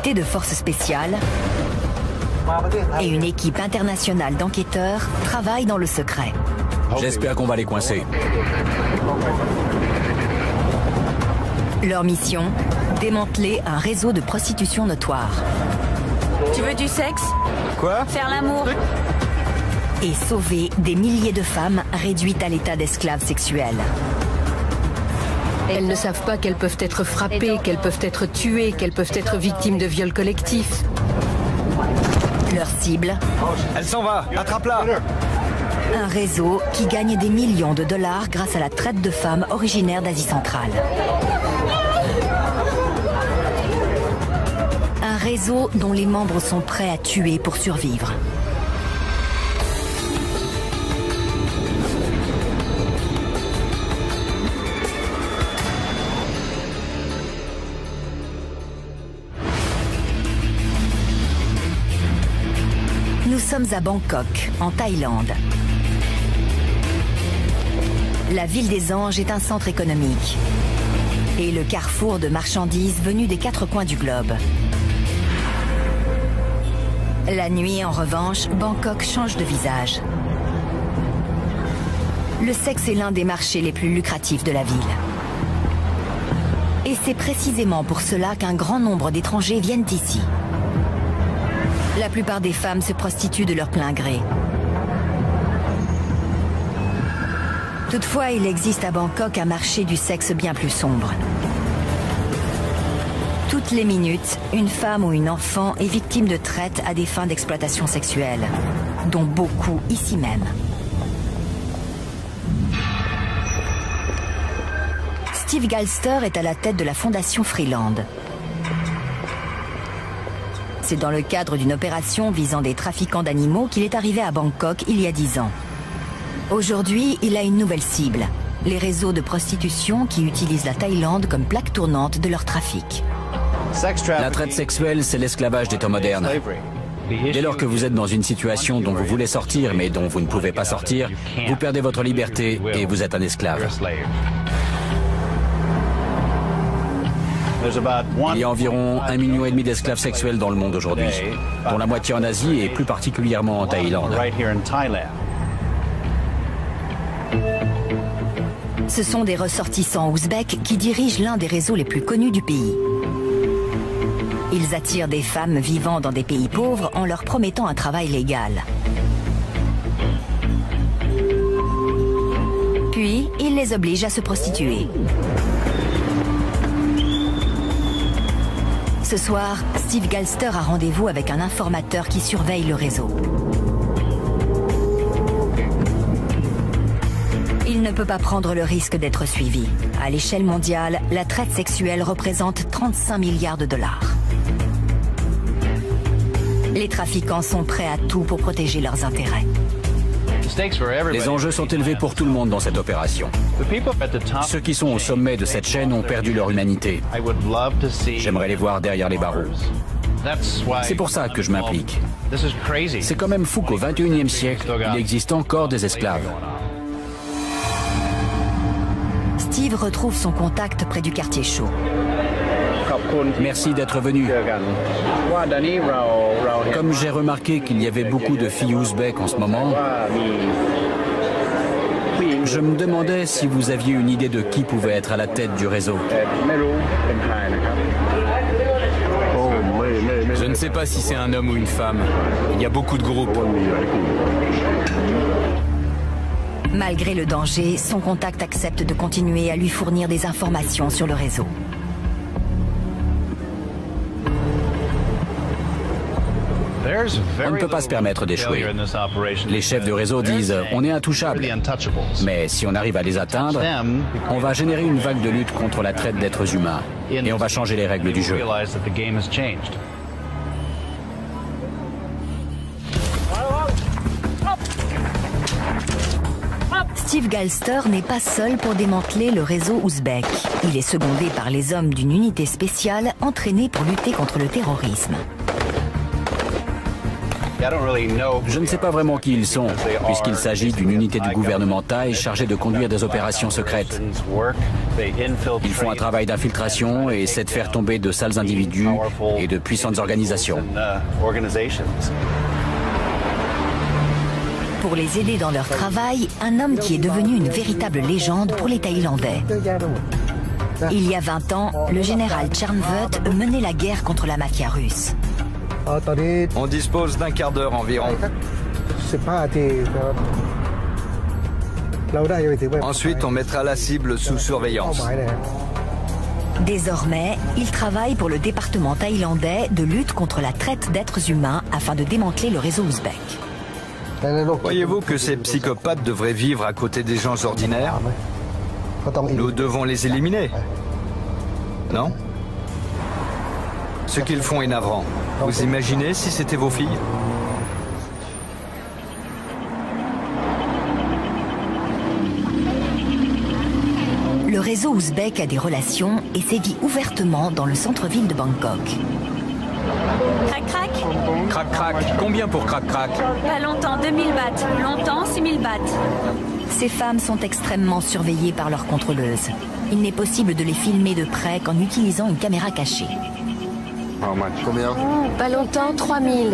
unités de forces spéciales et une équipe internationale d'enquêteurs travaillent dans le secret. J'espère qu'on va les coincer. Leur mission, démanteler un réseau de prostitution notoire. Tu veux du sexe? Quoi? Faire l'amour? Et sauver des milliers de femmes réduites à l'état d'esclaves sexuels. Elles ne savent pas qu'elles peuvent être frappées, qu'elles peuvent être tuées, qu'elles peuvent être victimes de viols collectifs. Leur cible, Elle s'en va! Attrape-la! un réseau qui gagne des millions de dollars grâce à la traite de femmes originaires d'Asie centrale. Un réseau dont les membres sont prêts à tuer pour survivre. Nous sommes à Bangkok, en Thaïlande. La ville des Anges est un centre économique et le carrefour de marchandises venues des 4 coins du globe. La nuit, en revanche, Bangkok change de visage. Le sexe est l'un des marchés les plus lucratifs de la ville. Et c'est précisément pour cela qu'un grand nombre d'étrangers viennent ici. La plupart des femmes se prostituent de leur plein gré. Toutefois, il existe à Bangkok un marché du sexe bien plus sombre. Toutes les minutes, une femme ou une enfant est victime de traite à des fins d'exploitation sexuelle, dont beaucoup ici même. Steve Galster est à la tête de la fondation Freeland. C'est dans le cadre d'une opération visant des trafiquants d'animaux qu'il est arrivé à Bangkok il y a 10 ans. Aujourd'hui, il a une nouvelle cible, les réseaux de prostitution qui utilisent la Thaïlande comme plaque tournante de leur trafic. La traite sexuelle, c'est l'esclavage des temps modernes. Dès lors que vous êtes dans une situation dont vous voulez sortir mais dont vous ne pouvez pas sortir, vous perdez votre liberté et vous êtes un esclave. Il y a environ 1,5 million d'esclaves sexuels dans le monde aujourd'hui, dont la moitié en Asie et plus particulièrement en Thaïlande. Ce sont des ressortissants ouzbeks qui dirigent l'un des réseaux les plus connus du pays. Ils attirent des femmes vivant dans des pays pauvres en leur promettant un travail légal. Puis, ils les obligent à se prostituer. Ce soir, Steve Galster a rendez-vous avec un informateur qui surveille le réseau. Il ne peut pas prendre le risque d'être suivi. À l'échelle mondiale, la traite sexuelle représente 35 milliards de dollars. Les trafiquants sont prêts à tout pour protéger leurs intérêts. Les enjeux sont élevés pour tout le monde dans cette opération. Ceux qui sont au sommet de cette chaîne ont perdu leur humanité. J'aimerais les voir derrière les barreaux. C'est pour ça que je m'implique. C'est quand même fou qu'au XXIe siècle, il existe encore des esclaves. Steve retrouve son contact près du quartier chaud. Merci d'être venu. Comme j'ai remarqué qu'il y avait beaucoup de filles ouzbèques en ce moment, je me demandais si vous aviez une idée de qui pouvait être à la tête du réseau. Je ne sais pas si c'est un homme ou une femme. Il y a beaucoup de groupes. Malgré le danger, son contact accepte de continuer à lui fournir des informations sur le réseau. On ne peut pas se permettre d'échouer. Les chefs de réseau disent « on est intouchables ». Mais si on arrive à les atteindre, on va générer une vague de lutte contre la traite d'êtres humains. Et on va changer les règles du jeu. Steve Galster n'est pas seul pour démanteler le réseau ouzbek. Il est secondé par les hommes d'une unité spéciale entraînée pour lutter contre le terrorisme. Je ne sais pas vraiment qui ils sont, puisqu'il s'agit d'une unité du gouvernement thaï chargée de conduire des opérations secrètes. Ils font un travail d'infiltration et essaient de faire tomber de sales individus et de puissantes organisations. Pour les aider dans leur travail, un homme qui est devenu une véritable légende pour les Thaïlandais. Il y a 20 ans, le général Charnvut menait la guerre contre la mafia russe. On dispose d'un quart d'heure environ. Ensuite, on mettra la cible sous surveillance. Désormais, il travaille pour le département thaïlandais de lutte contre la traite d'êtres humains afin de démanteler le réseau ouzbek. Voyez-vous que ces psychopathes devraient vivre à côté des gens ordinaires? Nous devons les éliminer. Non? Ce qu'ils font est navrant. Vous imaginez si c'était vos filles? Le réseau ouzbek a des relations et sévit ouvertement dans le centre-ville de Bangkok. Crac crac. Crac crac. Combien pour crac crac? Pas longtemps 2000 bahts. Longtemps 6000 bahts. Ces femmes sont extrêmement surveillées par leurs contrôleuses. Il n'est possible de les filmer de près qu'en utilisant une caméra cachée. Combien? Pas longtemps, 3000.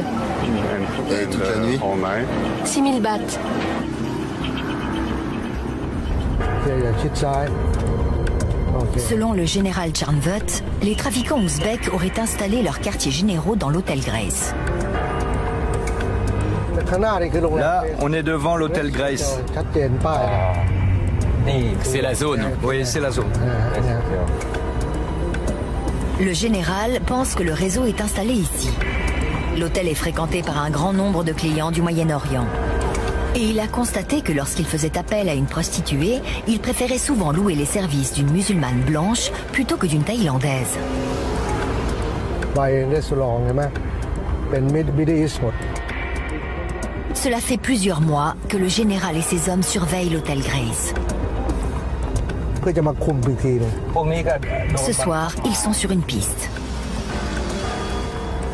Et toute la nuit? 6000 bahts. Selon le général Charnvut, les trafiquants ouzbeks auraient installé leurs quartiers généraux dans l'hôtel Grace. Là, on est devant l'hôtel Grace. C'est la zone. Oui, c'est la zone. Le général pense que le réseau est installé ici. L'hôtel est fréquenté par un grand nombre de clients du Moyen-Orient. Et il a constaté que lorsqu'il faisait appel à une prostituée, il préférait souvent louer les services d'une musulmane blanche plutôt que d'une thaïlandaise. Cela fait plusieurs mois que le général et ses hommes surveillent l'hôtel Grace. Ce soir, ils sont sur une piste.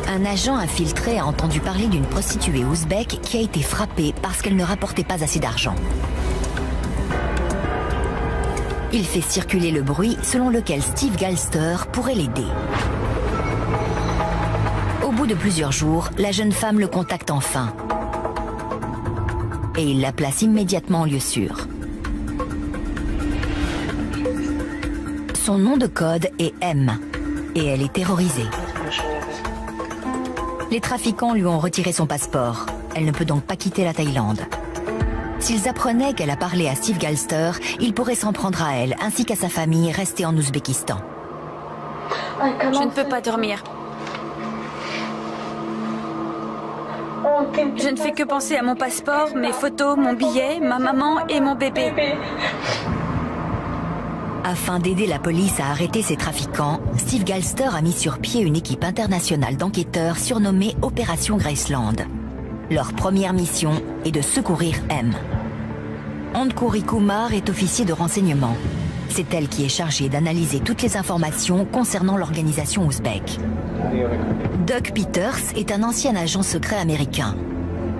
Un agent infiltré a entendu parler d'une prostituée ouzbek qui a été frappée parce qu'elle ne rapportait pas assez d'argent. Il fait circuler le bruit selon lequel Steve Galster pourrait l'aider. Au bout de plusieurs jours, la jeune femme le contacte enfin. Et il la place immédiatement en lieu sûr. Son nom de code est M. Et elle est terrorisée. Les trafiquants lui ont retiré son passeport. Elle ne peut donc pas quitter la Thaïlande. S'ils apprenaient qu'elle a parlé à Steve Galster, ils pourraient s'en prendre à elle, ainsi qu'à sa famille restée en Ouzbékistan. Je ne peux pas dormir. Je ne fais que penser à mon passeport, mes photos, mon billet, ma maman et mon bébé. Afin d'aider la police à arrêter ces trafiquants, Steve Galster a mis sur pied une équipe internationale d'enquêteurs surnommée Opération Graceland. Leur première mission est de secourir M. Andkouri Kumar est officier de renseignement. C'est elle qui est chargée d'analyser toutes les informations concernant l'organisation ouzbek. Doug Peters est un ancien agent secret américain.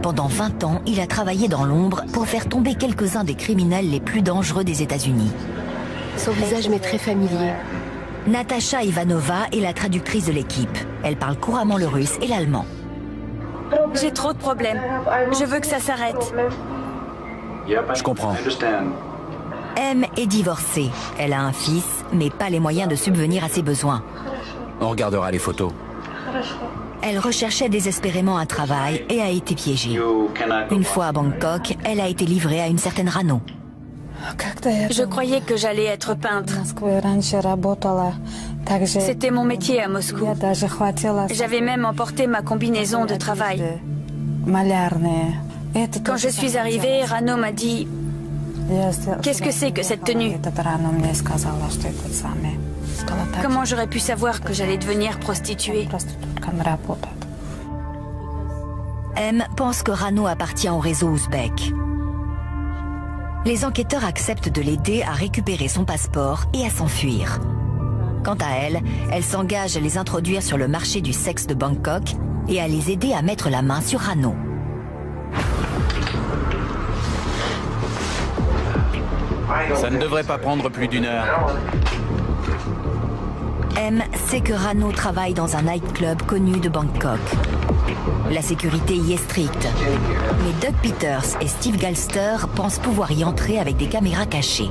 Pendant 20 ans, il a travaillé dans l'ombre pour faire tomber quelques-uns des criminels les plus dangereux des États-Unis. Son visage m'est très familier. Natasha Ivanova est la traductrice de l'équipe. Elle parle couramment le russe et l'allemand. J'ai trop de problèmes. Je veux que ça s'arrête. Je comprends. M est divorcée. Elle a un fils, mais pas les moyens de subvenir à ses besoins. On regardera les photos. Elle recherchait désespérément un travail et a été piégée. Une fois à Bangkok, elle a été livrée à une certaine Rano. Je croyais que j'allais être peintre. C'était mon métier à Moscou. J'avais même emporté ma combinaison de travail. Quand je suis arrivée, Rano m'a dit « Qu'est-ce que c'est que cette tenue ?» Comment j'aurais pu savoir que j'allais devenir prostituée? M pense que Rano appartient au réseau ouzbek. Les enquêteurs acceptent de l'aider à récupérer son passeport et à s'enfuir. Quant à elle, elle s'engage à les introduire sur le marché du sexe de Bangkok et à les aider à mettre la main sur Rano. Ça ne devrait pas prendre plus d'1 heure. M sait que Rano travaille dans un nightclub connu de Bangkok. La sécurité y est stricte. Mais Doug Peters et Steve Galster pensent pouvoir y entrer avec des caméras cachées.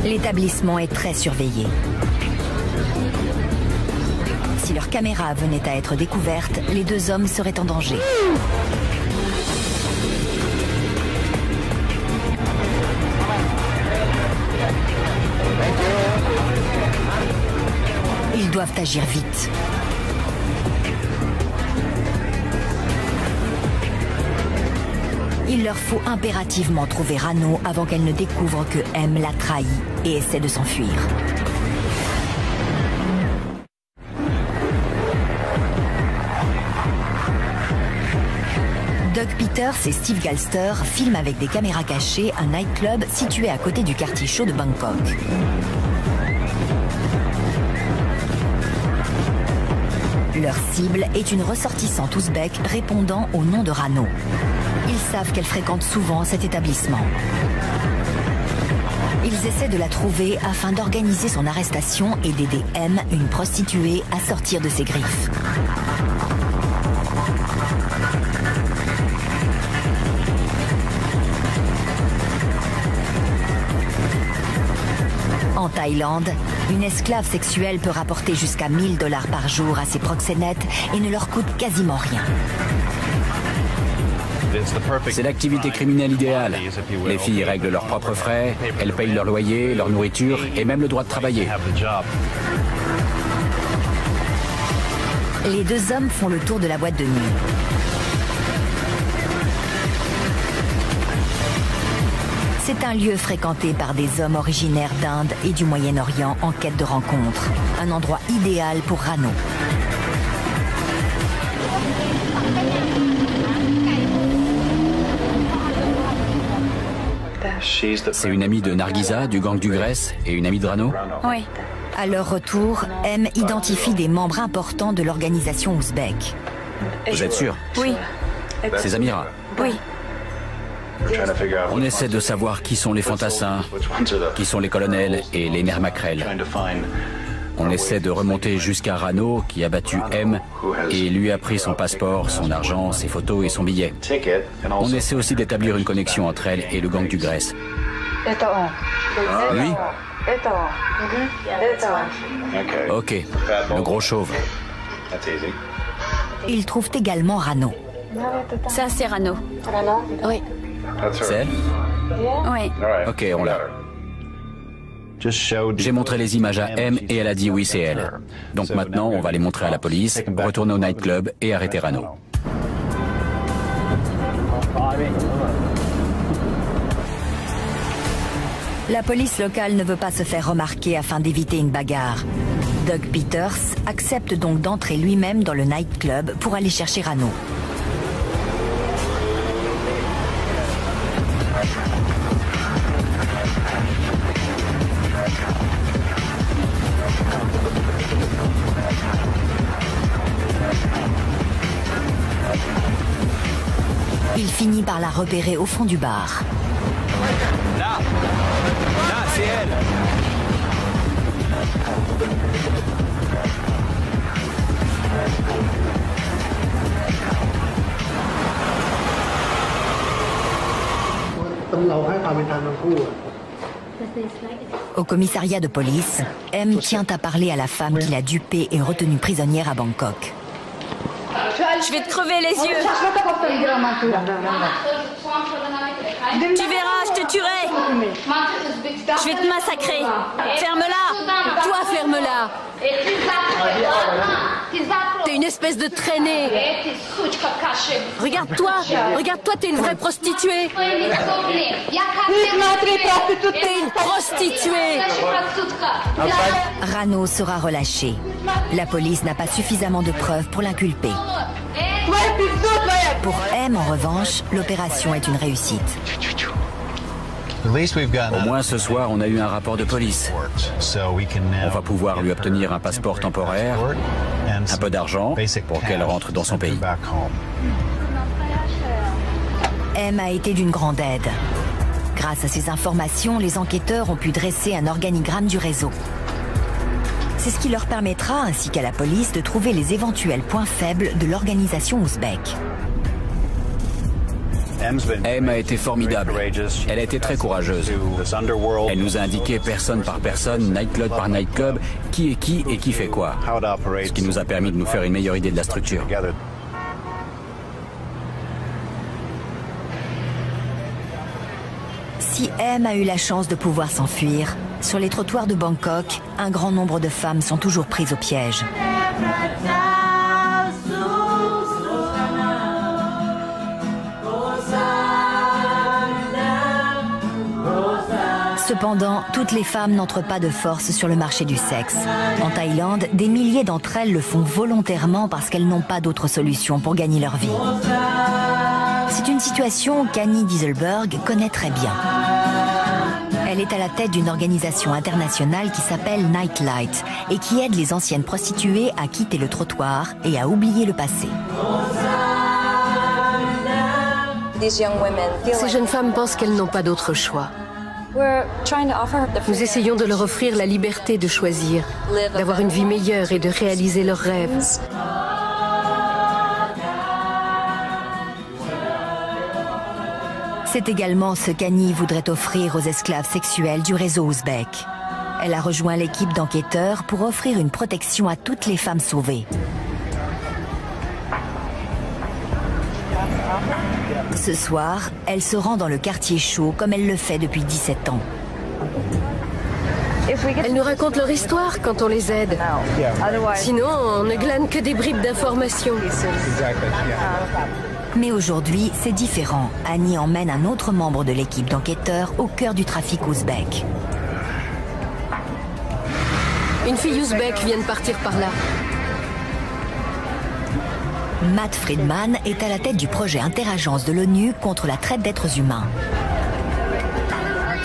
L'établissement est très surveillé. Si leur caméra venait à être découverte, les deux hommes seraient en danger. Ils doivent agir vite. Il leur faut impérativement trouver Rano avant qu'elle ne découvre que M l'a trahi et essaie de s'enfuir. Doug Peters et Steve Galster filment avec des caméras cachées un nightclub situé à côté du quartier chaud de Bangkok. Leur cible est une ressortissante ouzbek répondant au nom de Rano. Ils savent qu'elle fréquente souvent cet établissement. Ils essaient de la trouver afin d'organiser son arrestation et d'aider M, une prostituée, à sortir de ses griffes. En Thaïlande, une esclave sexuelle peut rapporter jusqu'à 1 000 $ par jour à ses proxénètes et ne leur coûte quasiment rien. C'est l'activité criminelle idéale. Les filles règlent leurs propres frais, elles payent leur loyer, leur nourriture et même le droit de travailler. Les deux hommes font le tour de la boîte de nuit. C'est un lieu fréquenté par des hommes originaires d'Inde et du Moyen-Orient en quête de rencontres. Un endroit idéal pour Rano. C'est une amie de Nargiza, du gang du Grèce, et une amie de Rano? Oui. À leur retour, M identifie des membres importants de l'organisation ouzbek. Vous êtes sûr? Oui. C'est Zamira? Oui. On essaie de savoir qui sont les fantassins, qui sont les colonels et les mères maquerelles. On essaie de remonter jusqu'à Rano, qui a battu M, et lui a pris son passeport, son argent, ses photos et son billet. On essaie aussi d'établir une connexion entre elle et le gang du Grèce. Lui? Ok, le gros chauve. Ils trouvent également Rano. Ça, c'est Rano. Oui. C'est elle? Oui. Ok, on l'a. J'ai montré les images à M et elle a dit oui, c'est elle. Donc maintenant, on va les montrer à la police, retourner au nightclub et arrêter Rano. La police locale ne veut pas se faire remarquer afin d'éviter une bagarre. Doug Peters accepte donc d'entrer lui-même dans le nightclub pour aller chercher Rano. Il finit par la repérer au fond du bar. Là, c'est elle. Au commissariat de police, M tient à parler à la femme qu'il a dupée et retenue prisonnière à Bangkok. Je vais te crever les yeux. Tu verras, je te tuerai. Je vais te massacrer. Ferme-la. Toi, ferme-la. T'es une espèce de traînée. Regarde-toi. Regarde-toi, t'es une vraie prostituée. T'es une prostituée. Rano sera relâché. La police n'a pas suffisamment de preuves pour l'inculper. Pour M, en revanche, l'opération est une réussite. Au moins ce soir, on a eu un rapport de police. On va pouvoir lui obtenir un passeport temporaire, un peu d'argent pour qu'elle rentre dans son pays. M a été d'une grande aide. Grâce à ces informations, les enquêteurs ont pu dresser un organigramme du réseau. C'est ce qui leur permettra, ainsi qu'à la police, de trouver les éventuels points faibles de l'organisation ouzbèque. M a été formidable. Elle a été très courageuse. Elle nous a indiqué personne par personne, nightclub par nightclub, qui est qui et qui fait quoi. Ce qui nous a permis de nous faire une meilleure idée de la structure. Si M a eu la chance de pouvoir s'enfuir, sur les trottoirs de Bangkok, un grand nombre de femmes sont toujours prises au piège. Cependant, toutes les femmes n'entrent pas de force sur le marché du sexe. En Thaïlande, des milliers d'entre elles le font volontairement parce qu'elles n'ont pas d'autre solution pour gagner leur vie. C'est une situation qu'Annie Dieselberg connaît très bien. Elle est à la tête d'une organisation internationale qui s'appelle Nightlight et qui aide les anciennes prostituées à quitter le trottoir et à oublier le passé. Ces jeunes femmes pensent qu'elles n'ont pas d'autre choix. Nous essayons de leur offrir la liberté de choisir, d'avoir une vie meilleure et de réaliser leurs rêves. C'est également ce qu'Annie voudrait offrir aux esclaves sexuels du réseau ouzbek. Elle a rejoint l'équipe d'enquêteurs pour offrir une protection à toutes les femmes sauvées. Ce soir, elle se rend dans le quartier chaud comme elle le fait depuis 17 ans. Elles nous racontent leur histoire quand on les aide. Sinon, on ne glane que des bribes d'informations. Mais aujourd'hui, c'est différent. Annie emmène un autre membre de l'équipe d'enquêteurs au cœur du trafic ouzbek. Une fille ouzbèque vient de partir par là. Matt Friedman est à la tête du projet interagence de l'ONU contre la traite d'êtres humains.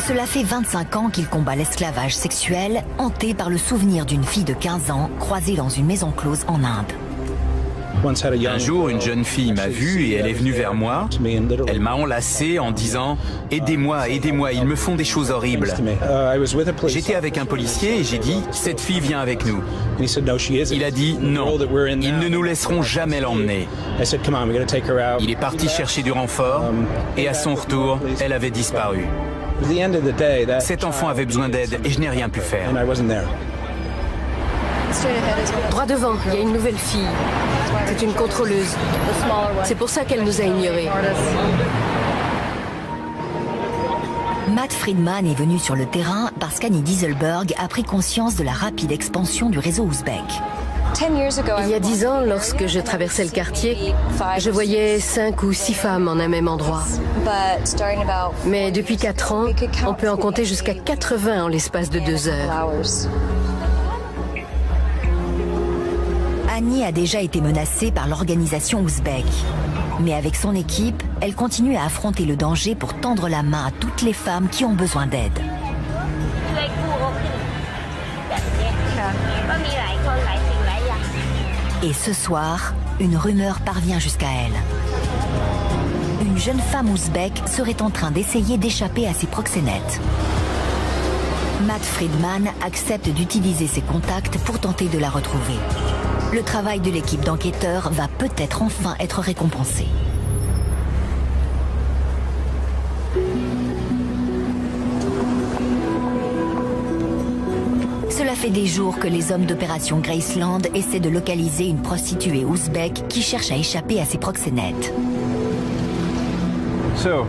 Cela fait 25 ans qu'il combat l'esclavage sexuel, hanté par le souvenir d'une fille de 15 ans croisée dans une maison close en Inde. Un jour, une jeune fille m'a vu et elle est venue vers moi. Elle m'a enlacé en disant « Aidez-moi, aidez-moi, ils me font des choses horribles. » J'étais avec un policier et j'ai dit « Cette fille vient avec nous. » Il a dit « Non, ils ne nous laisseront jamais l'emmener. » Il est parti chercher du renfort et à son retour, elle avait disparu. Cet enfant avait besoin d'aide et je n'ai rien pu faire. Droit devant, il y a une nouvelle fille. C'est une contrôleuse. C'est pour ça qu'elle nous a ignorés. Matt Friedman est venu sur le terrain parce qu'Annie Dieselberg a pris conscience de la rapide expansion du réseau ouzbek. Il y a 10 ans, lorsque je traversais le quartier, je voyais 5 ou 6 femmes en un même endroit. Mais depuis 4 ans, on peut en compter jusqu'à 80 en l'espace de 2 heures. Annie a déjà été menacée par l'organisation ouzbek. Mais avec son équipe, elle continue à affronter le danger pour tendre la main à toutes les femmes qui ont besoin d'aide. Et ce soir, une rumeur parvient jusqu'à elle. Une jeune femme ouzbek serait en train d'essayer d'échapper à ses proxénètes. Matt Friedman accepte d'utiliser ses contacts pour tenter de la retrouver. Le travail de l'équipe d'enquêteurs va peut-être enfin être récompensé. Cela fait des jours que les hommes d'opération Graceland essaient de localiser une prostituée ouzbek qui cherche à échapper à ses proxénètes.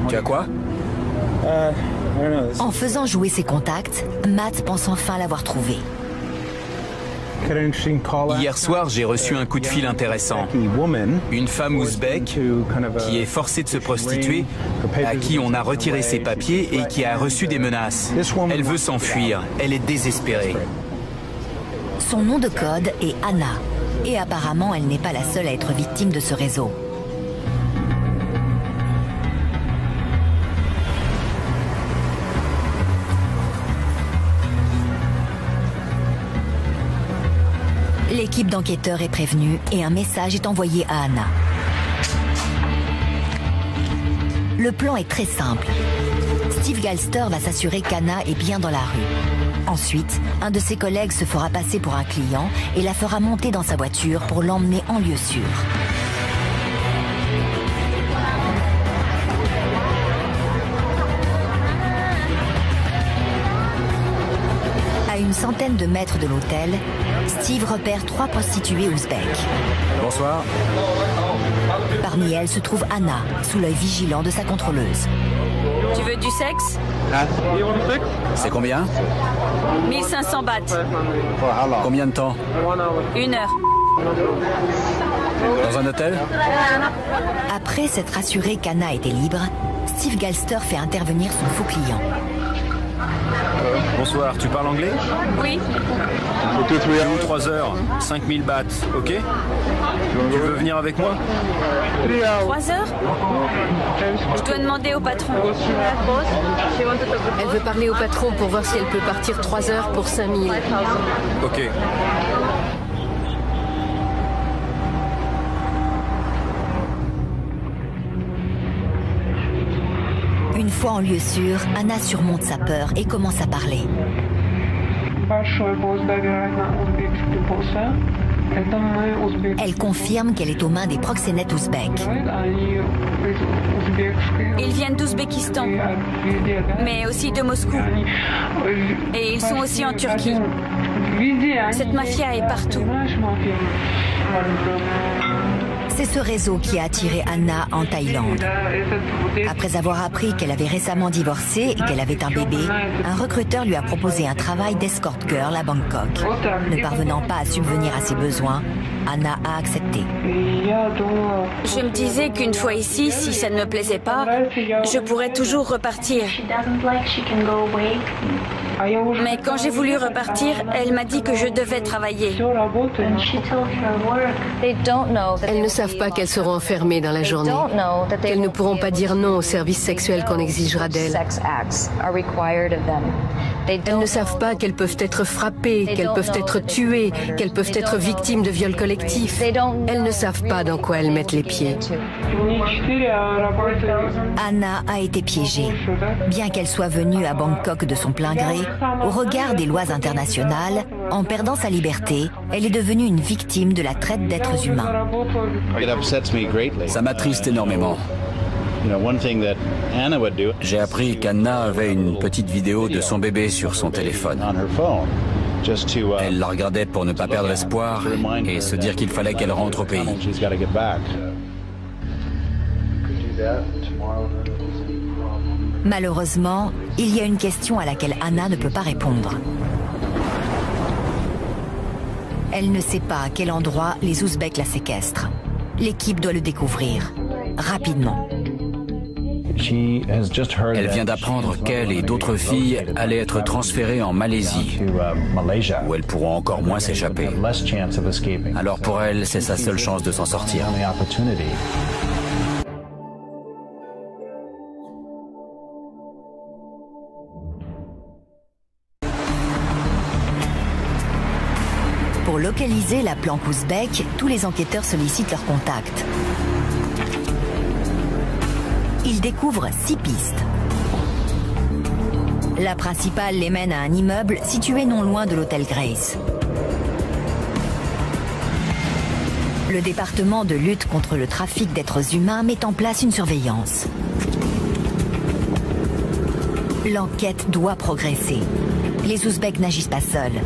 Tu as quoi? En faisant jouer ses contacts, Matt pense enfin l'avoir trouvée. Hier soir, j'ai reçu un coup de fil intéressant. Une femme ouzbèque qui est forcée de se prostituer, à qui on a retiré ses papiers et qui a reçu des menaces. Elle veut s'enfuir, elle est désespérée. Son nom de code est Anna. Et apparemment, elle n'est pas la seule à être victime de ce réseau. L'équipe d'enquêteurs est prévenue et un message est envoyé à Anna. Le plan est très simple. Steve Galster va s'assurer qu'Anna est bien dans la rue. Ensuite, un de ses collègues se fera passer pour un client et la fera monter dans sa voiture pour l'emmener en lieu sûr. À une centaine de mètres de l'hôtel, Steve repère 3 prostituées ouzbèques. Bonsoir. Parmi elles se trouve Anna, sous l'œil vigilant de sa contrôleuse. Tu veux du sexe? C'est combien? 1500 bahts. Combien de temps? 1 heure. Dans un hôtel? Après s'être assuré qu'Anna était libre, Steve Galster fait intervenir son faux client. Bonsoir, tu parles anglais? Oui. 3 heures, 5000 bahts, ok? Tu veux venir avec moi? 3 heures? Je dois demander au patron. Elle veut parler au patron pour voir si elle peut partir 3 heures pour 5000. Ok. Une fois en lieu sûr, Anna surmonte sa peur et commence à parler. Elle confirme qu'elle est aux mains des proxénètes ouzbèques. Ils viennent d'Ouzbékistan, mais aussi de Moscou. Et ils sont aussi en Turquie. Cette mafia est partout. C'est ce réseau qui a attiré Anna en Thaïlande. Après avoir appris qu'elle avait récemment divorcé et qu'elle avait un bébé, un recruteur lui a proposé un travail d'escort girl à Bangkok. Ne parvenant pas à subvenir à ses besoins, Anna a accepté. Je me disais qu'une fois ici, si ça ne me plaisait pas, je pourrais toujours repartir. Mais quand j'ai voulu repartir, elle m'a dit que je devais travailler. Elles ne savent pas qu'elles seront enfermées dans la journée, qu'elles ne pourront pas dire non aux services sexuels qu'on exigera d'elles. Elles ne savent pas qu'elles peuvent être frappées, qu'elles peuvent être tuées, qu'elles peuvent être victimes de viols collectifs. Elles ne savent pas dans quoi elles mettent les pieds. Anna a été piégée. Bien qu'elle soit venue à Bangkok de son plein gré, au regard des lois internationales, en perdant sa liberté, elle est devenue une victime de la traite d'êtres humains. Ça m'attriste énormément. J'ai appris qu'Anna avait une petite vidéo de son bébé sur son téléphone. Elle la regardait pour ne pas perdre espoir et se dire qu'il fallait qu'elle rentre au pays. Malheureusement, il y a une question à laquelle Anna ne peut pas répondre. Elle ne sait pas à quel endroit les Ouzbeks la séquestrent. L'équipe doit le découvrir, rapidement. Elle vient d'apprendre qu'elle et d'autres filles allaient être transférées en Malaisie, où elles pourront encore moins s'échapper. Alors pour elle, c'est sa seule chance de s'en sortir. Pour localiser la planque ouzbèque, tous les enquêteurs sollicitent leurs contacts. Ils découvrent 6 pistes. La principale les mène à un immeuble situé non loin de l'hôtel Grace. Le département de lutte contre le trafic d'êtres humains met en place une surveillance. L'enquête doit progresser. Les Ouzbeks n'agissent pas seuls.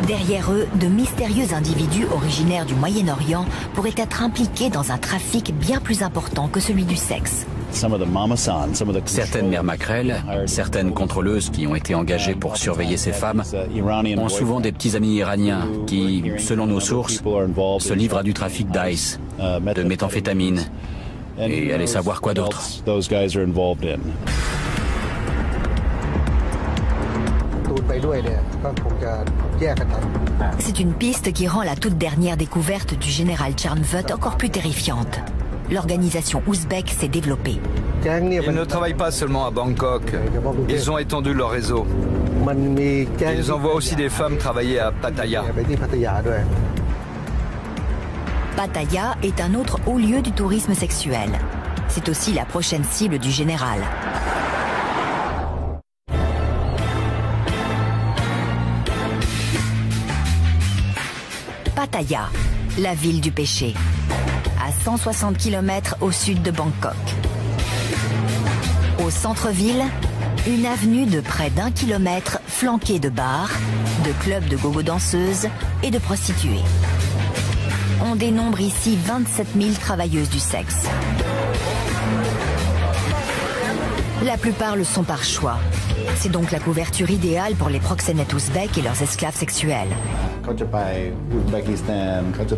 Derrière eux, de mystérieux individus originaires du Moyen-Orient pourraient être impliqués dans un trafic bien plus important que celui du sexe. Certaines mères maquerelles, certaines contrôleuses qui ont été engagées pour surveiller ces femmes, ont souvent des petits amis iraniens qui, selon nos sources, se livrent à du trafic d'ice, de méthamphétamine, et allez savoir quoi d'autre. C'est une piste qui rend la toute dernière découverte du général Charnvut encore plus terrifiante. L'organisation ouzbèque s'est développée. Ils ne travaillent pas seulement à Bangkok. Ils ont étendu leur réseau. Ils envoient aussi des femmes travailler à Pattaya. Pattaya est un autre haut lieu du tourisme sexuel. C'est aussi la prochaine cible du général. Pattaya, la ville du péché, à 160 km au sud de Bangkok. Au centre-ville, une avenue de près d'1 kilomètre flanquée de bars, de clubs de gogo danseuses et de prostituées. On dénombre ici 27 000 travailleuses du sexe. La plupart le sont par choix. C'est donc la couverture idéale pour les proxénètes ouzbeks et leurs esclaves sexuels.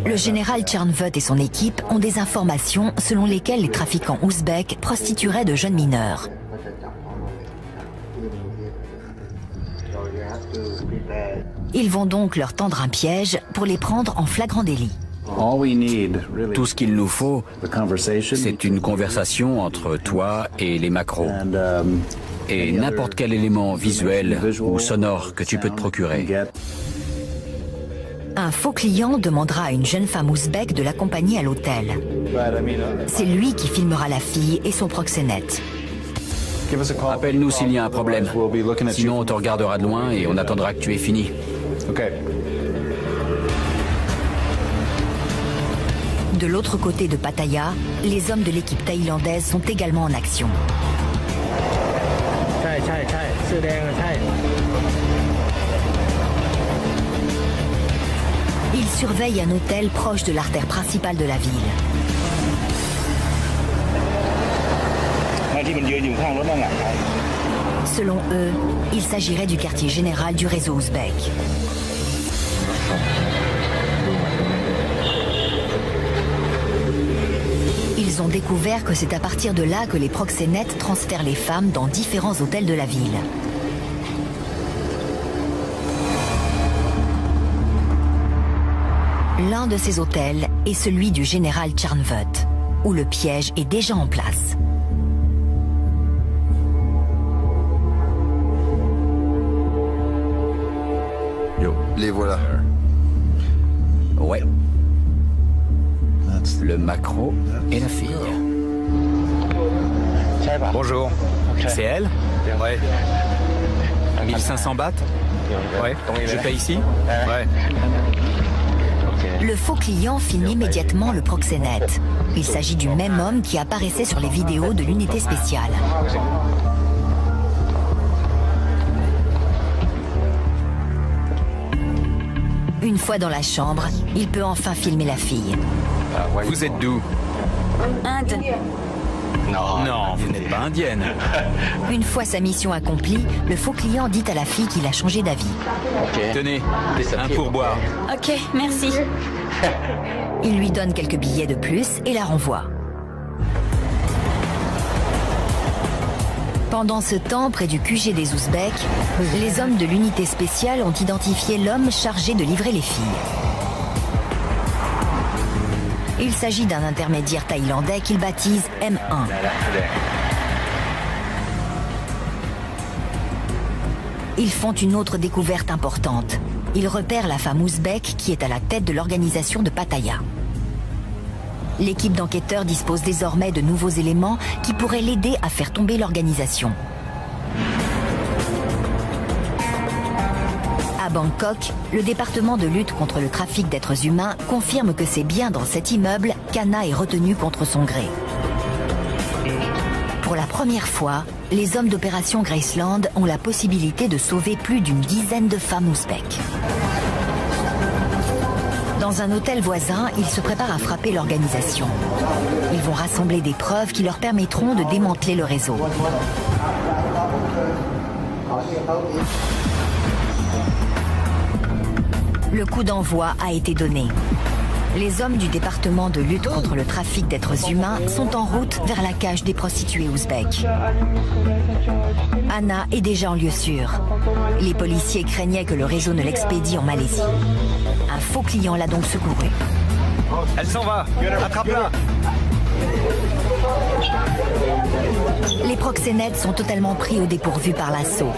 Le général Tchernvut et son équipe ont des informations selon lesquelles les trafiquants ouzbeks prostitueraient de jeunes mineurs. Ils vont donc leur tendre un piège pour les prendre en flagrant délit. Tout ce qu'il nous faut, c'est une conversation entre toi et les macros. Et n'importe quel élément visuel ou sonore que tu peux te procurer. Un faux client demandera à une jeune femme ouzbèque de l'accompagner à l'hôtel. C'est lui qui filmera la fille et son proxénète. Appelle-nous s'il y a un problème. Sinon, on te regardera de loin et on attendra que tu aies fini. De l'autre côté de Pattaya, les hommes de l'équipe thaïlandaise sont également en action. Ils surveillent un hôtel proche de l'artère principale de la ville. Selon eux, il s'agirait du quartier général du réseau ouzbek. Ils ont découvert que c'est à partir de là que les proxénètes transfèrent les femmes dans différents hôtels de la ville. L'un de ces hôtels est celui du général Tchernvut, où le piège est déjà en place. Les voilà. Ouais. Le macro et la fille. Bonjour. C'est elle? Ouais. 1500 bahts? Ouais. Je paye ici? Ouais. Le faux client filme immédiatement le proxénète. Il s'agit du même homme qui apparaissait sur les vidéos de l'unité spéciale. Une fois dans la chambre, il peut enfin filmer la fille. Vous êtes d'où? Inde. Non, vous n'êtes pas indienne. Une fois sa mission accomplie, le faux client dit à la fille qu'il a changé d'avis. Tenez, un pourboire. Ok, merci. Il lui donne quelques billets de plus et la renvoie. Pendant ce temps, près du QG des Ouzbeks, les hommes de l'unité spéciale ont identifié l'homme chargé de livrer les filles. Il s'agit d'un intermédiaire thaïlandais qu'ils baptisent M1. Ils font une autre découverte importante. Ils repèrent la femme ouzbèque qui est à la tête de l'organisation de Pattaya. L'équipe d'enquêteurs dispose désormais de nouveaux éléments qui pourraient l'aider à faire tomber l'organisation. À Bangkok, le département de lutte contre le trafic d'êtres humains confirme que c'est bien dans cet immeuble qu'Anna est retenue contre son gré. Pour la première fois, les hommes d'opération Graceland ont la possibilité de sauver plus d'une dizaine de femmes ouzbèques. Dans un hôtel voisin, ils se préparent à frapper l'organisation. Ils vont rassembler des preuves qui leur permettront de démanteler le réseau. Le coup d'envoi a été donné. Les hommes du département de lutte contre le trafic d'êtres humains sont en route vers la cage des prostituées ouzbèques. Anna est déjà en lieu sûr. Les policiers craignaient que le réseau ne l'expédie en Malaisie. Un faux client l'a donc secouru. Elle s'en va. Attrape-la. Les proxénètes sont totalement pris au dépourvu par l'assaut.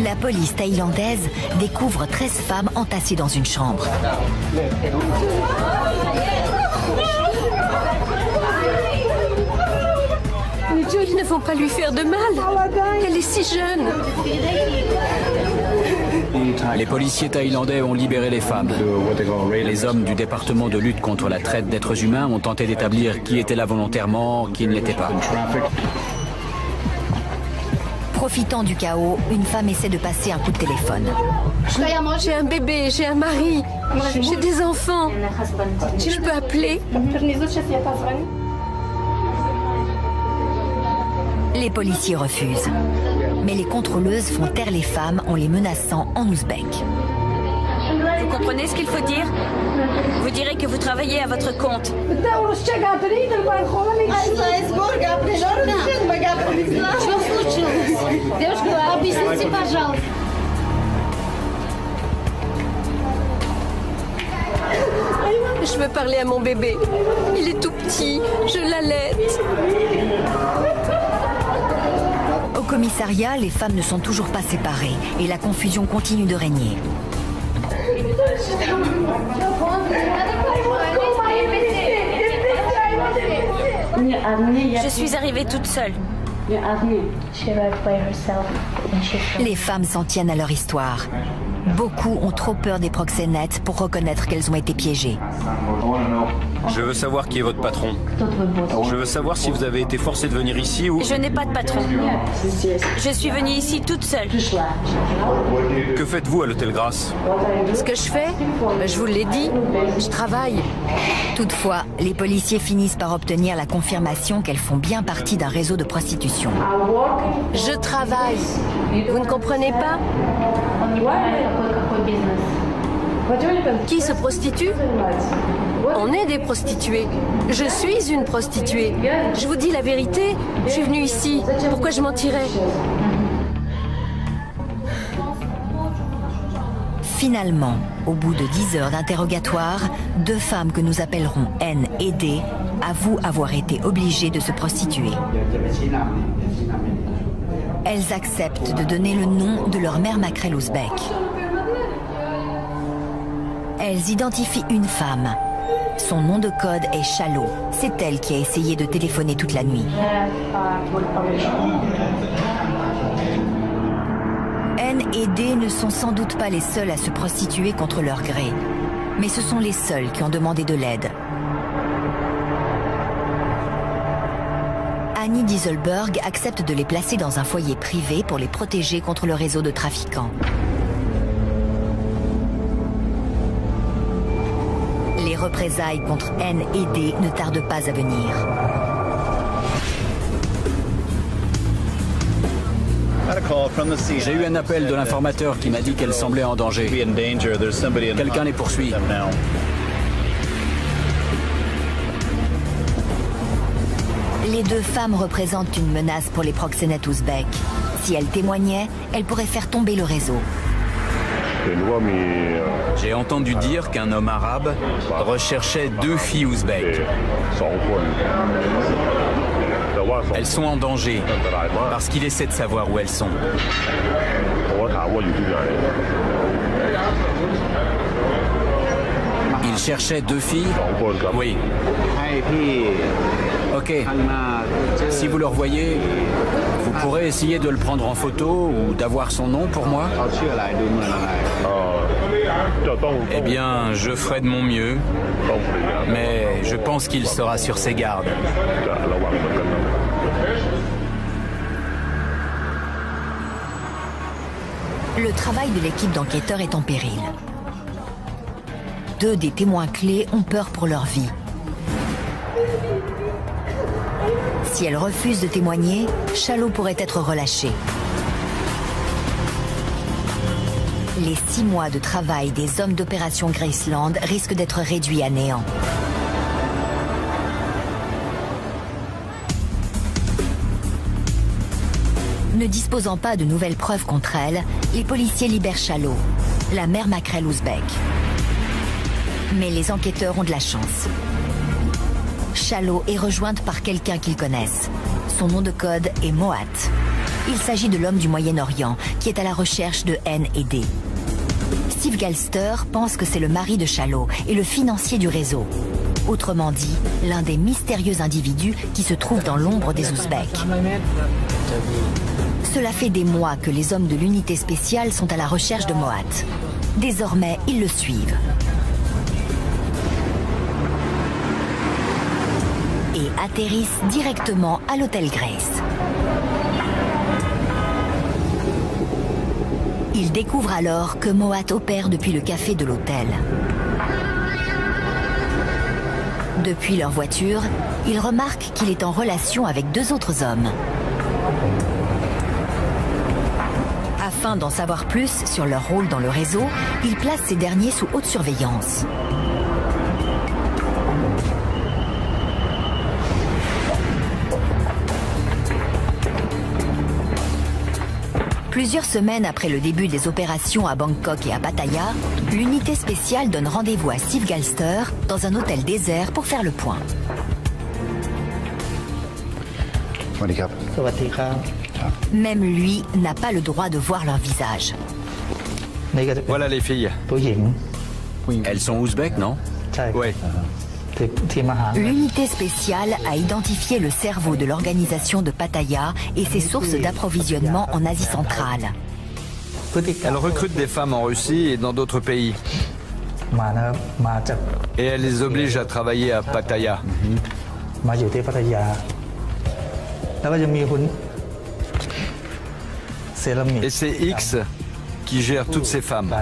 La police thaïlandaise découvre 13 femmes entassées dans une chambre. Ils ne vont pas lui faire de mal. Elle est si jeune. Les policiers thaïlandais ont libéré les femmes. Les hommes du département de lutte contre la traite d'êtres humains ont tenté d'établir qui était là volontairement, qui ne l'était pas. Profitant du chaos, une femme essaie de passer un coup de téléphone. J'ai un bébé, j'ai un mari, j'ai des enfants. Je peux appeler? Les policiers refusent. Mais les contrôleuses font taire les femmes en les menaçant en ouzbek. Vous comprenez ce qu'il faut dire? Vous direz que vous travaillez à votre compte. Je veux parler à mon bébé. Il est tout petit, je l'allaite. Au commissariat, les femmes ne sont toujours pas séparées et la confusion continue de régner. Je suis arrivée toute seule. Les femmes s'en tiennent à leur histoire. Beaucoup ont trop peur des proxénètes pour reconnaître qu'elles ont été piégées. Je veux savoir qui est votre patron. Je veux savoir si vous avez été forcé de venir ici ou... Je n'ai pas de patron. Je suis venue ici toute seule. Que faites-vous à l'hôtel Grasse? Ce que je fais, je vous l'ai dit, je travaille. Toutefois, les policiers finissent par obtenir la confirmation qu'elles font bien partie d'un réseau de prostitution. Je travaille. Vous ne comprenez pas? Qui se prostitue? On est des prostituées. Je suis une prostituée. Je vous dis la vérité, je suis venue ici. Pourquoi je mentirais? Finalement, au bout de 10 heures d'interrogatoire, 2 femmes que nous appellerons N et D avouent avoir été obligées de se prostituer. Elles acceptent de donner le nom de leur mère maquerelle ouzbek. Elles identifient une femme. Son nom de code est Chalo. C'est elle qui a essayé de téléphoner toute la nuit. N et D ne sont sans doute pas les seuls à se prostituer contre leur gré. Mais ce sont les seuls qui ont demandé de l'aide. Annie Dieselberg accepte de les placer dans un foyer privé pour les protéger contre le réseau de trafiquants. Les représailles contre N et D ne tardent pas à venir. J'ai eu un appel de l'informateur qui m'a dit qu'elle semblait en danger. Quelqu'un les poursuit. Les 2 femmes représentent une menace pour les proxénètes ouzbeks. Si elles témoignaient, elles pourraient faire tomber le réseau. J'ai entendu dire qu'un homme arabe recherchait 2 filles ouzbèques. Elles sont en danger parce qu'il essaie de savoir où elles sont. Il cherchait 2 filles? Oui. Ok. Si vous le revoyez, vous pourrez essayer de le prendre en photo ou d'avoir son nom pour moi? Eh bien, je ferai de mon mieux, mais je pense qu'il sera sur ses gardes. Le travail de l'équipe d'enquêteurs est en péril. 2 des témoins clés ont peur pour leur vie. Si elles refusent de témoigner, Chalo pourrait être relâché. Les 6 mois de travail des hommes d'opération Graceland risquent d'être réduits à néant. Ne disposant pas de nouvelles preuves contre elle, les policiers libèrent Chalo, la mère maquerelle ouzbek. Mais les enquêteurs ont de la chance. Chalo est rejointe par quelqu'un qu'ils connaissent. Son nom de code est Moat. Il s'agit de l'homme du Moyen-Orient qui est à la recherche de N&D. Steve Galster pense que c'est le mari de Shallow et le financier du réseau. Autrement dit, l'un des mystérieux individus qui se trouve dans l'ombre des Ouzbeks. Cela fait des mois que les hommes de l'unité spéciale sont à la recherche de Moat. Désormais, ils le suivent. Et atterrissent directement à l'hôtel Grace. Ils découvrent alors que Moat opère depuis le café de l'hôtel. Depuis leur voiture, ils remarquent qu'il est en relation avec 2 autres hommes. Afin d'en savoir plus sur leur rôle dans le réseau, ils placent ces derniers sous haute surveillance. Plusieurs semaines après le début des opérations à Bangkok et à Pattaya, l'unité spéciale donne rendez-vous à Steve Galster dans un hôtel désert pour faire le point. Même lui n'a pas le droit de voir leur visage. Voilà les filles. Elles sont ouzbèques, non? Oui. L'unité spéciale a identifié le cerveau de l'organisation de Pattaya et ses sources d'approvisionnement en Asie centrale. Elle recrute des femmes en Russie et dans d'autres pays. Et elle les oblige à travailler à Pattaya. Et c'est X qui gère toutes ces femmes.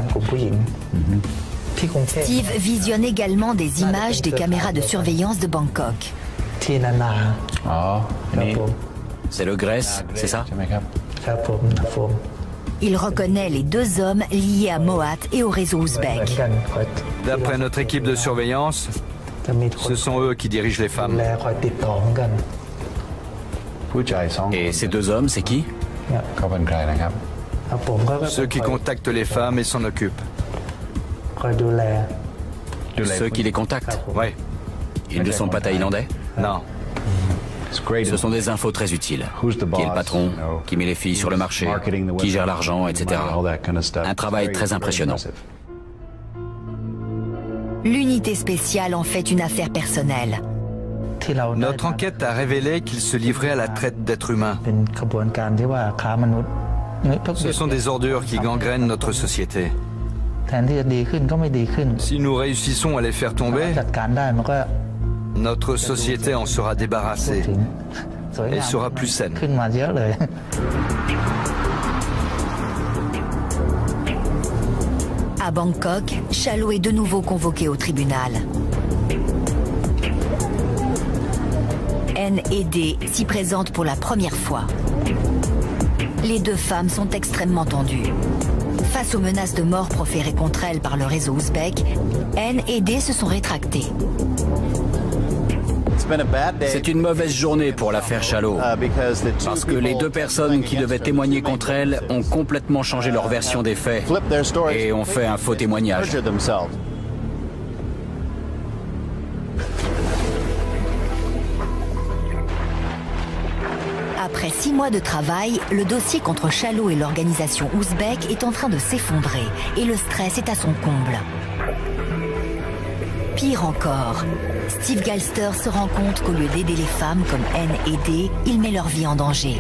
Steve visionne également des images des caméras de surveillance de Bangkok. C'est le Grace, c'est ça? Il reconnaît les 2 hommes liés à Moat et au réseau ouzbek. D'après notre équipe de surveillance, ce sont eux qui dirigent les femmes. Et ces 2 hommes, c'est qui? Ceux qui contactent les femmes et s'en occupent. Ceux qui les contactent? Oui. Ils ne sont pas thaïlandais? Non. Ce sont des infos très utiles. Qui est le patron? Qui met les filles sur le marché? Qui gère l'argent, etc. Un travail très impressionnant. L'unité spéciale en fait une affaire personnelle. Notre enquête a révélé qu'ils se livraient à la traite d'êtres humains. Ce sont des ordures qui gangrènent notre société. Si nous réussissons à les faire tomber, notre société en sera débarrassée. Elle sera plus saine. À Bangkok, Shallow est de nouveau convoqué au tribunal. N&D s'y présente pour la première fois. Les 2 femmes sont extrêmement tendues. Face aux menaces de mort proférées contre elles par le réseau ouzbek, N&D se sont rétractés. C'est une mauvaise journée pour l'affaire Shallow, parce que les 2 personnes qui devaient témoigner contre elle ont complètement changé leur version des faits et ont fait un faux témoignage. Après 6 mois de travail, le dossier contre Shallow et l'organisation ouzbek est en train de s'effondrer et le stress est à son comble. Pire encore, Steve Galster se rend compte qu'au lieu d'aider les femmes comme N&D, il met leur vie en danger.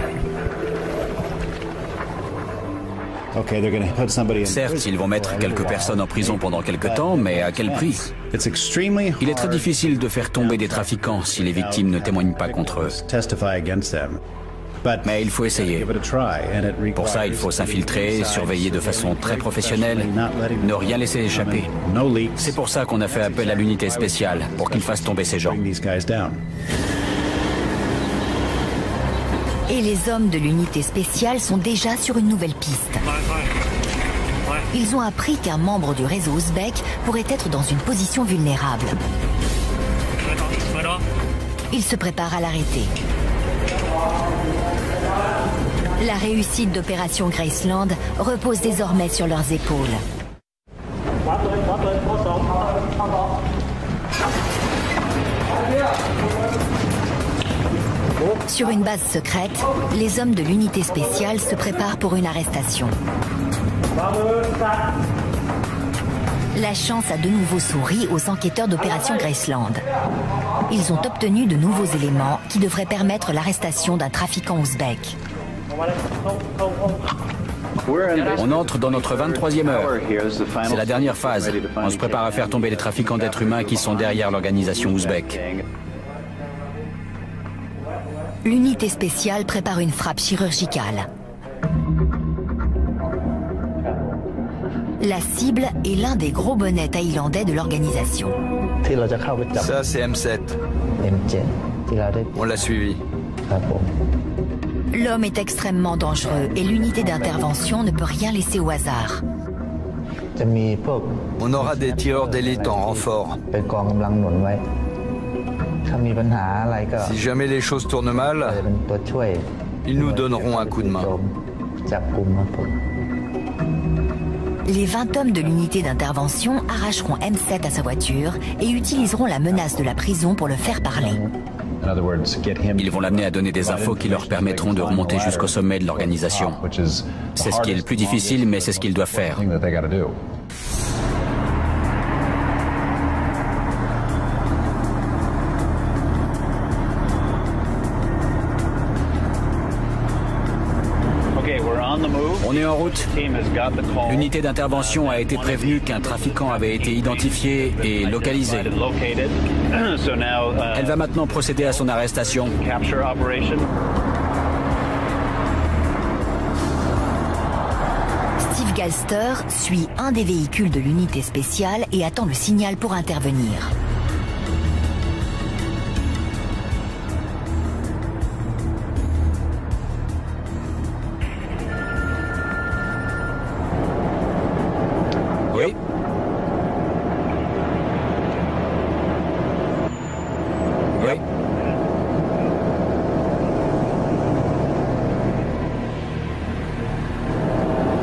Certes, ils vont mettre quelques personnes en prison pendant quelque temps, mais à quel prix? Il est très difficile de faire tomber des trafiquants si les victimes ne témoignent pas contre eux. Mais il faut essayer. Pour ça, il faut s'infiltrer, surveiller de façon très professionnelle, ne rien laisser échapper. C'est pour ça qu'on a fait appel à l'unité spéciale, pour qu'ils fassent tomber ces gens. Et les hommes de l'unité spéciale sont déjà sur une nouvelle piste. Ils ont appris qu'un membre du réseau ouzbek pourrait être dans une position vulnérable. Ils se préparent à l'arrêter. La réussite d'opération Graceland repose désormais sur leurs épaules. Sur une base secrète, les hommes de l'unité spéciale se préparent pour une arrestation. La chance a de nouveau souri aux enquêteurs d'opération Graceland. Ils ont obtenu de nouveaux éléments qui devraient permettre l'arrestation d'un trafiquant ouzbek. On entre dans notre 23e heure. C'est la dernière phase. On se prépare à faire tomber les trafiquants d'êtres humains qui sont derrière l'organisation ouzbek. L'unité spéciale prépare une frappe chirurgicale. La cible est l'un des gros bonnets thaïlandais de l'organisation. Ça, c'est M7. On l'a suivi. L'homme est extrêmement dangereux et l'unité d'intervention ne peut rien laisser au hasard. On aura des tireurs d'élite en renfort. Si jamais les choses tournent mal, ils nous donneront un coup de main. Les 20 hommes de l'unité d'intervention arracheront M7 à sa voiture et utiliseront la menace de la prison pour le faire parler. Ils vont l'amener à donner des infos qui leur permettront de remonter jusqu'au sommet de l'organisation. C'est ce qui est le plus difficile, mais c'est ce qu'ils doivent faire. On est en route. L'unité d'intervention a été prévenue qu'un trafiquant avait été identifié et localisé. Elle va maintenant procéder à son arrestation. Steve Galster suit un des véhicules de l'unité spéciale et attend le signal pour intervenir. Oui. Oui.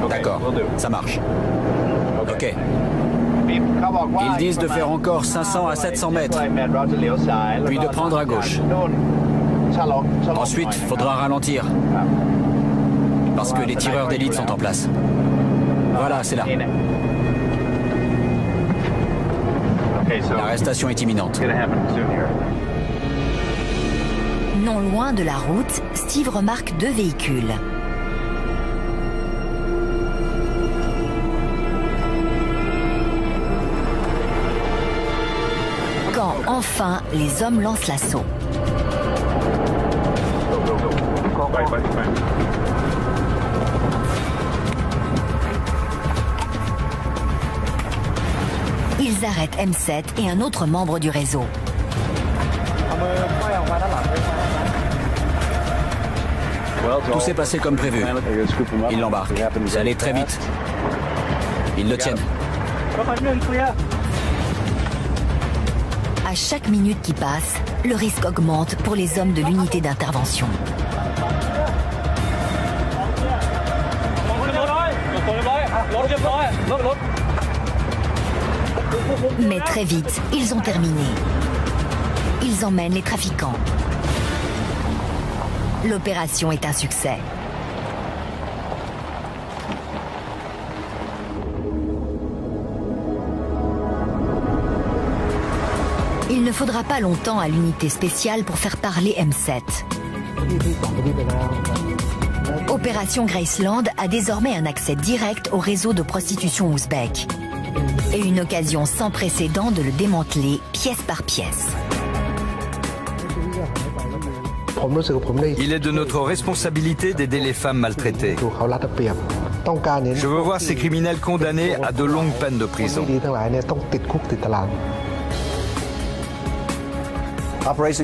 D'accord, ça marche. Ok. Ils disent de faire encore 500 à 700 mètres, puis de prendre à gauche. Ensuite, faudra ralentir, parce que les tireurs d'élite sont en place. Voilà, c'est là. L'arrestation est imminente. Non loin de la route, Steve remarque 2 véhicules. Quand enfin les hommes lancent l'assaut. Ils arrêtent M7 et un autre membre du réseau. Tout s'est passé comme prévu. Ils l'embarquent. Ça allait très vite. Ils le tiennent. À chaque minute qui passe, le risque augmente pour les hommes de l'unité d'intervention. Mais très vite, ils ont terminé. Ils emmènent les trafiquants. L'opération est un succès. Il ne faudra pas longtemps à l'unité spéciale pour faire parler M7. Opération Graceland a désormais un accès direct au réseau de prostitution ouzbek. Et une occasion sans précédent de le démanteler pièce par pièce. Il est de notre responsabilité d'aider les femmes maltraitées. Je veux voir ces criminels condamnés à de longues peines de prison.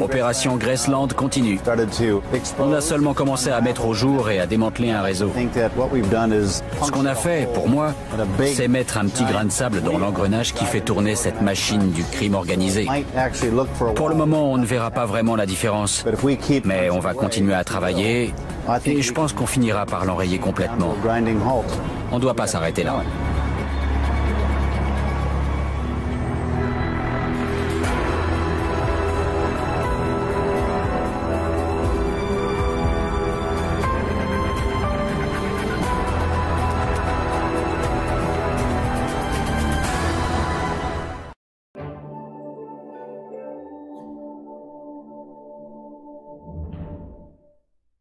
Opération Graceland continue. On a seulement commencé à mettre au jour et à démanteler un réseau. Ce qu'on a fait, pour moi, c'est mettre un petit grain de sable dans l'engrenage qui fait tourner cette machine du crime organisé. Pour le moment, on ne verra pas vraiment la différence. Mais on va continuer à travailler et je pense qu'on finira par l'enrayer complètement. On ne doit pas s'arrêter là.